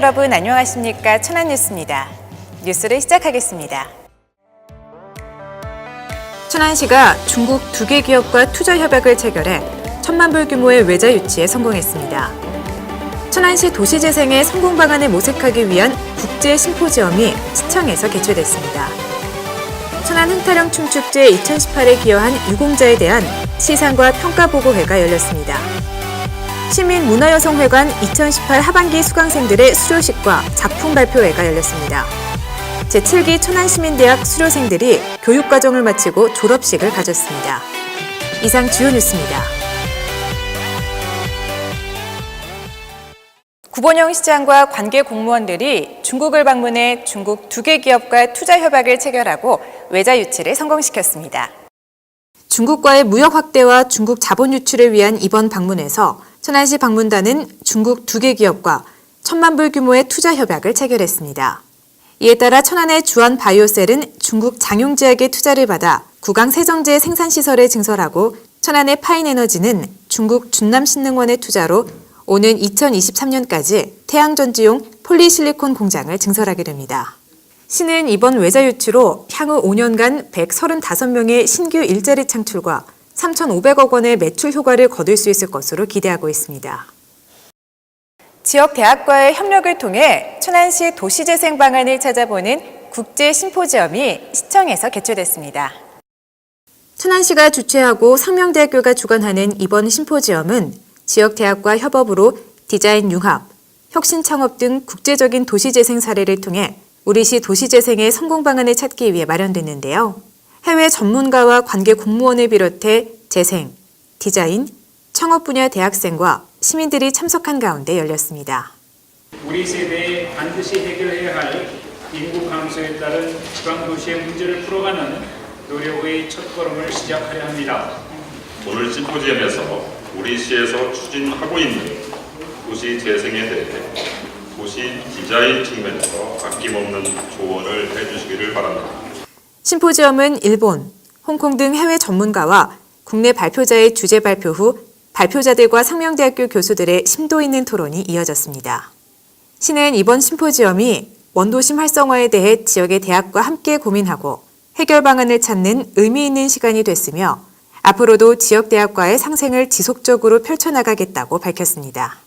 여러분 안녕하십니까? 천안뉴스입니다. 뉴스를 시작하겠습니다. 천안시가 중국 2개 기업과 투자 협약을 체결해 1,000만 불 규모의 외자 유치에 성공했습니다. 천안시 도시재생의 성공 방안을 모색하기 위한 국제 심포지엄이 시청에서 개최됐습니다. 천안 흥타령 춤축제 2018에 기여한 유공자에 대한 시상과 평가보고회가 열렸습니다. 시민문화여성회관 2018 하반기 수강생들의 수료식과 작품 발표회가 열렸습니다. 제7기 천안시민대학 수료생들이 교육과정을 마치고 졸업식을 가졌습니다. 이상 주요 뉴스입니다. 구본영 시장과 관계 공무원들이 중국을 방문해 중국 2개 기업과 투자 협약을 체결하고 외자 유치를 성공시켰습니다. 중국과의 무역 확대와 중국 자본 유출을 위한 이번 방문에서 천안시 방문단은 중국 2개 기업과 1,000만 불 규모의 투자 협약을 체결했습니다. 이에 따라 천안의 주한 바이오셀은 중국 장용제약의 투자를 받아 구강 세정제 생산시설을 증설하고 천안의 파인에너지는 중국 준남신능원의 투자로 오는 2023년까지 태양전지용 폴리실리콘 공장을 증설하게 됩니다. 시는 이번 외자 유치로 향후 5년간 135명의 신규 일자리 창출과 3,500억 원의 매출 효과를 거둘 수 있을 것으로 기대하고 있습니다. 지역 대학과의 협력을 통해 천안시 도시재생 방안을 찾아보는 국제 심포지엄이 시청에서 개최됐습니다. 천안시가 주최하고 상명대학교가 주관하는 이번 심포지엄은 지역 대학과 협업으로 디자인 융합, 혁신 창업 등 국제적인 도시재생 사례를 통해 우리시 도시재생의 성공 방안을 찾기 위해 마련됐는데요. 해외 전문가와 관계 공무원을 비롯해 재생, 디자인, 창업 분야 대학생과 시민들이 참석한 가운데 열렸습니다. 우리 세대에 반드시 해결해야 할 인구 감소에 따른 지방도시의 문제를 풀어가는 노력의 첫걸음을 시작하려 합니다. 오늘 심포지엄에서 우리 시에서 추진하고 있는 도시 재생에 대해 도시 디자인 측면에서 아낌없는 조언을 해주시기를 바랍니다. 심포지엄은 일본, 홍콩 등 해외 전문가와 국내 발표자의 주제 발표 후 발표자들과 상명대학교 교수들의 심도 있는 토론이 이어졌습니다. 시는 이번 심포지엄이 원도심 활성화에 대해 지역의 대학과 함께 고민하고 해결 방안을 찾는 의미 있는 시간이 됐으며 앞으로도 지역 대학과의 상생을 지속적으로 펼쳐나가겠다고 밝혔습니다.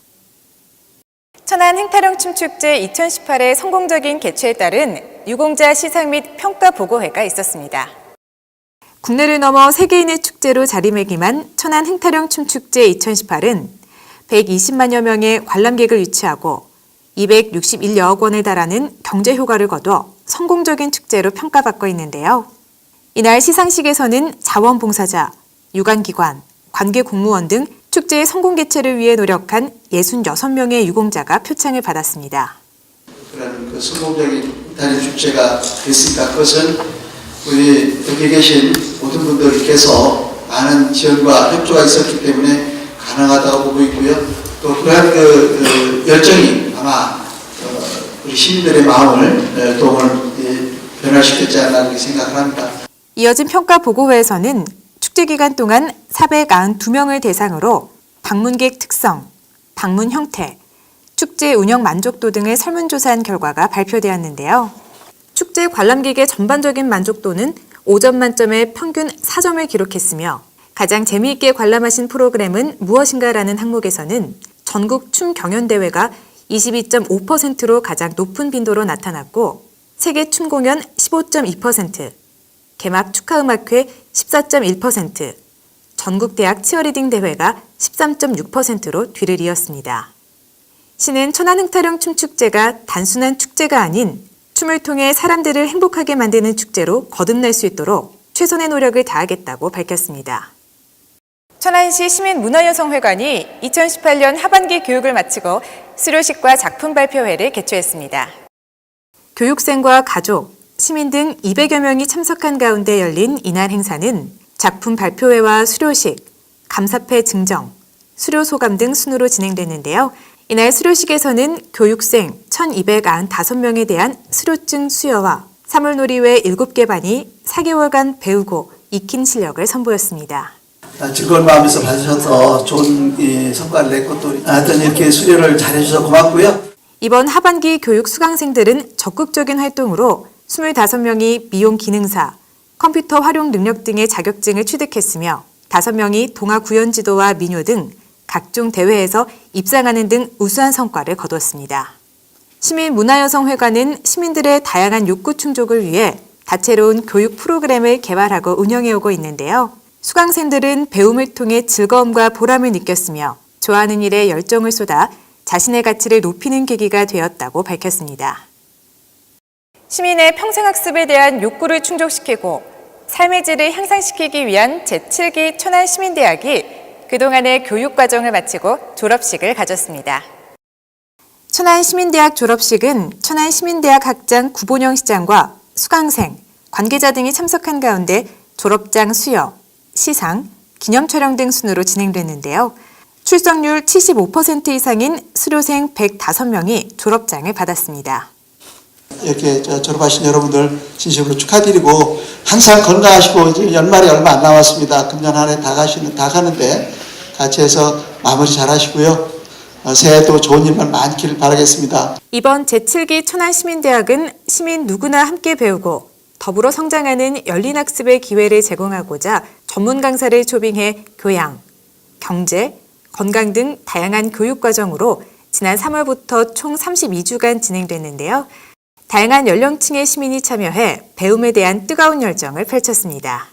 천안 흥타령 춤축제 2018의 성공적인 개최에 따른 유공자 시상 및 평가 보고회가 있었습니다. 국내를 넘어 세계인의 축제로 자리매김한 천안 흥타령 춤축제 2018은 120만여 명의 관람객을 유치하고 261여억 원에 달하는 경제 효과를 거둬 성공적인 축제로 평가받고 있는데요. 이날 시상식에서는 자원봉사자, 유관기관, 관계 공무원 등 축제의 성공 개최를 위해 노력한 66명의 유공자가 표창을 받았습니다. 그런 그 성공적인 다리 축제가 됐으니까 그것은 우리 여기 계신 모든 분들께서 많은 지원과 협조가 있었기 때문에 가능하다고 보고 있고요. 또 그러한 그 열정이 아마 우리 시민들의 마음을 도움을 변화시켰지 않나 그렇게 생각을 합니다. 이어진 평가 보고회에서는 축제 기간 동안 492명을 대상으로 방문객 특성, 방문 형태, 축제 운영 만족도 등을 설문조사한 결과가 발표되었는데요. 축제 관람객의 전반적인 만족도는 5점 만점에 평균 4점을 기록했으며 가장 재미있게 관람하신 프로그램은 무엇인가라는 항목에서는 전국 춤 경연대회가 22.5%로 가장 높은 빈도로 나타났고 세계 춤 공연 15.2%, 개막 축하음악회 14.1%, 전국대학 치어리딩 대회가 13.6%로 뒤를 이었습니다. 시는 천안 흥타령 춤축제가 단순한 축제가 아닌 춤을 통해 사람들을 행복하게 만드는 축제로 거듭날 수 있도록 최선의 노력을 다하겠다고 밝혔습니다. 천안시 시민문화여성회관이 2018년 하반기 교육을 마치고 수료식과 작품 발표회를 개최했습니다. 교육생과 가족, 시민 등 200여 명이 참석한 가운데 열린 이날 행사는 작품 발표회와 수료식, 감사패 증정, 수료 소감 등 순으로 진행됐는데요. 이날 수료식에서는 교육생 1,295명에 대한 수료증 수여와 사물놀이회 7개 반이 4개월간 배우고 익힌 실력을 선보였습니다. 즐거운 마음에서 봐주셔서 좋은 성과를 냈고 또 하여튼 이렇게 수료를 잘해주셔서 고맙고요. 이번 하반기 교육 수강생들은 적극적인 활동으로 25명이 미용 기능사, 컴퓨터 활용 능력 등의 자격증을 취득했으며 5명이 동화 구연 지도와 민요 등 각종 대회에서 입상하는 등 우수한 성과를 거두었습니다. 시민문화여성회관은 시민들의 다양한 욕구 충족을 위해 다채로운 교육 프로그램을 개발하고 운영해오고 있는데요. 수강생들은 배움을 통해 즐거움과 보람을 느꼈으며 좋아하는 일에 열정을 쏟아 자신의 가치를 높이는 계기가 되었다고 밝혔습니다. 시민의 평생학습에 대한 욕구를 충족시키고 삶의 질을 향상시키기 위한 제7기 천안시민대학이 그동안의 교육과정을 마치고 졸업식을 가졌습니다. 천안시민대학 졸업식은 천안시민대학 학장 구본영 시장과 수강생, 관계자 등이 참석한 가운데 졸업장 수여, 시상, 기념 촬영 등 순으로 진행됐는데요. 출석률 75% 이상인 수료생 105명이 졸업장을 받았습니다. 이렇게 졸업하신 여러분들 진심으로 축하드리고 항상 건강하시고 이제 연말이 얼마 안 남았습니다. 금년 한 해 다 가는데 같이 해서 마무리 잘 하시고요. 새해도 좋은 일만 많기를 바라겠습니다. 이번 제7기 천안시민대학은 시민 누구나 함께 배우고 더불어 성장하는 열린 학습의 기회를 제공하고자 전문 강사를 초빙해 교양, 경제, 건강 등 다양한 교육 과정으로 지난 3월부터 총 32주간 진행됐는데요. 다양한 연령층의 시민이 참여해 배움에 대한 뜨거운 열정을 펼쳤습니다.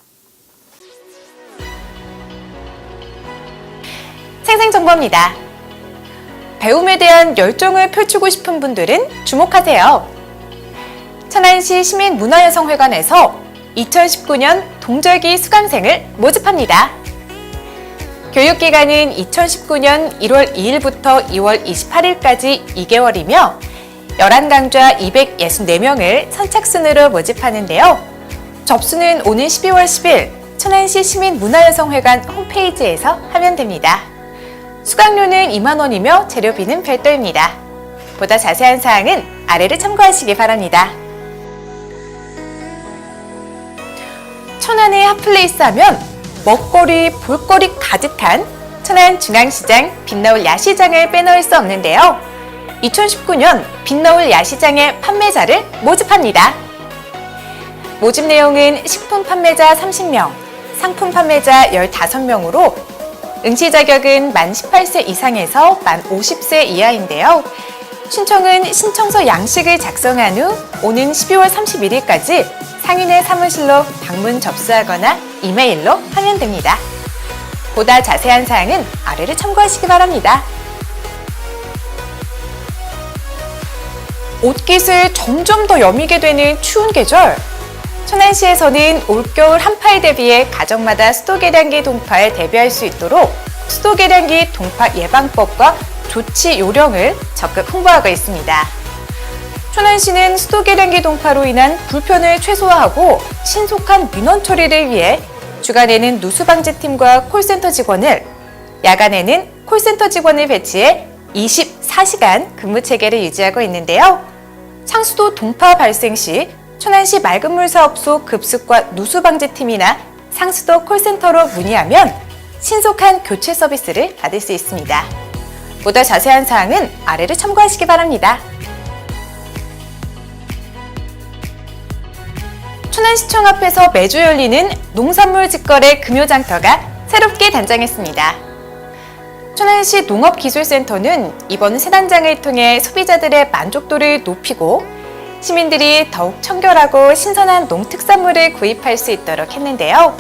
생생정보입니다. 배움에 대한 열정을 펼치고 싶은 분들은 주목하세요. 천안시 시민문화여성회관에서 2019년 동절기 수강생을 모집합니다. 교육기간은 2019년 1월 2일부터 2월 28일까지 2개월이며 11강좌 264명을 선착순으로 모집하는데요. 접수는 오는 12월 10일 천안시 시민문화여성회관 홈페이지에서 하면 됩니다. 수강료는 2만 원이며 재료비는 별도입니다. 보다 자세한 사항은 아래를 참고하시기 바랍니다. 천안의 핫플레이스 하면 먹거리, 볼거리 가득한 천안중앙시장 빛나올 야시장을 빼놓을 수 없는데요. 2019년 빛나올 야시장의 판매자를 모집합니다. 모집 내용은 식품 판매자 30명, 상품 판매자 15명으로 응시 자격은 만 18세 이상에서 만 50세 이하인데요. 신청은 신청서 양식을 작성한 후 오는 12월 31일까지 상인의 사무실로 방문 접수하거나 이메일로 하면 됩니다. 보다 자세한 사항은 아래를 참고하시기 바랍니다. 옷깃을 점점 더 여미게 되는 추운 계절. 천안시에서는 올겨울 한파에 대비해 가정마다 수도계량기 동파에 대비할 수 있도록 수도계량기 동파 예방법과 조치 요령을 적극 홍보하고 있습니다. 천안시는 수도계량기 동파로 인한 불편을 최소화하고 신속한 민원 처리를 위해 주간에는 누수방지팀과 콜센터 직원을, 야간에는 콜센터 직원을 배치해 24시간 근무 체계를 유지하고 있는데요. 상수도 동파 발생 시 천안시 맑은물 사업소 급습과 누수방지팀이나 상수도 콜센터로 문의하면 신속한 교체 서비스를 받을 수 있습니다. 보다 자세한 사항은 아래를 참고하시기 바랍니다. 천안시청 앞에서 매주 열리는 농산물 직거래 금요장터가 새롭게 단장했습니다. 천안시 농업기술센터는 이번 새 단장을 통해 소비자들의 만족도를 높이고 시민들이 더욱 청결하고 신선한 농특산물을 구입할 수 있도록 했는데요.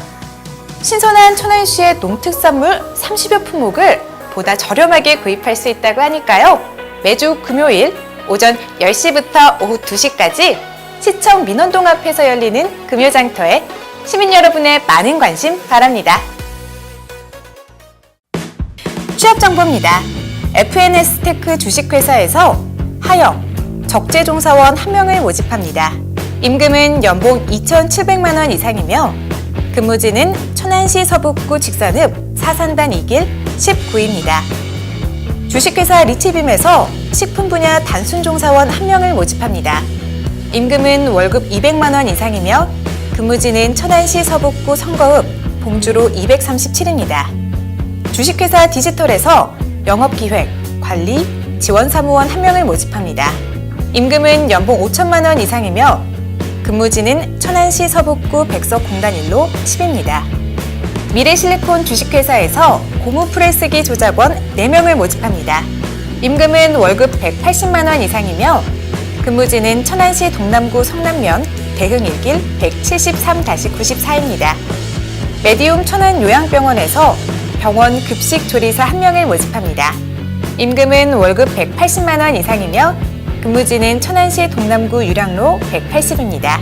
신선한 천안시의 농특산물 30여 품목을 보다 저렴하게 구입할 수 있다고 하니까요. 매주 금요일 오전 10시부터 오후 2시까지 시청 민원동 앞에서 열리는 금요장터에 시민 여러분의 많은 관심 바랍니다. 취업정보입니다. FNS테크 주식회사에서 하영, 적재종사원 1명을 모집합니다. 임금은 연봉 2,700만 원 이상이며 근무지는 천안시 서북구 직선읍 사산단 2길 19입니다. 주식회사 리치빔에서 식품 분야 단순 종사원 1명을 모집합니다. 임금은 월급 200만 원 이상이며 근무지는 천안시 서북구 성거읍 봉주로 237입니다. 주식회사 디지털에서 영업기획, 관리, 지원 사무원 1명을 모집합니다. 임금은 연봉 5천만 원 이상이며 근무지는 천안시 서북구 백석공단 1로 10입니다. 미래실리콘 주식회사에서 고무 프레스기 조작원 4명을 모집합니다. 임금은 월급 180만 원 이상이며 근무지는 천안시 동남구 성남면 대흥 1길 173-94입니다. 메디움 천안 요양병원에서 병원 급식 조리사 1명을 모집합니다. 임금은 월급 180만 원 이상이며 근무지는 천안시 동남구 유량로 180입니다.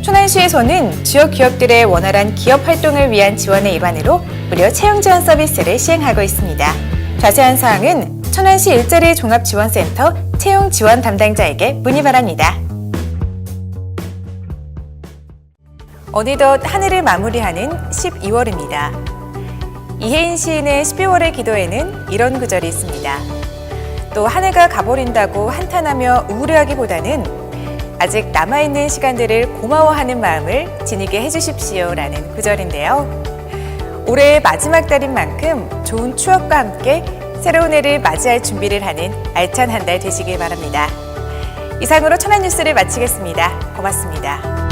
천안시에서는 지역 기업들의 원활한 기업 활동을 위한 지원의 일환으로 무료 채용 지원 서비스를 시행하고 있습니다. 자세한 사항은 천안시 일자리 종합지원센터 채용 지원 담당자에게 문의 바랍니다. 어느덧 한 해를 마무리하는 12월입니다. 이혜인 시인의 12월의 기도에는 이런 구절이 있습니다. 또 한 해가 가버린다고 한탄하며 우울해하기보다는 아직 남아있는 시간들을 고마워하는 마음을 지니게 해주십시오라는 구절인데요. 올해의 마지막 달인 만큼 좋은 추억과 함께 새로운 해를 맞이할 준비를 하는 알찬 한 달 되시길 바랍니다. 이상으로 천안 뉴스를 마치겠습니다. 고맙습니다.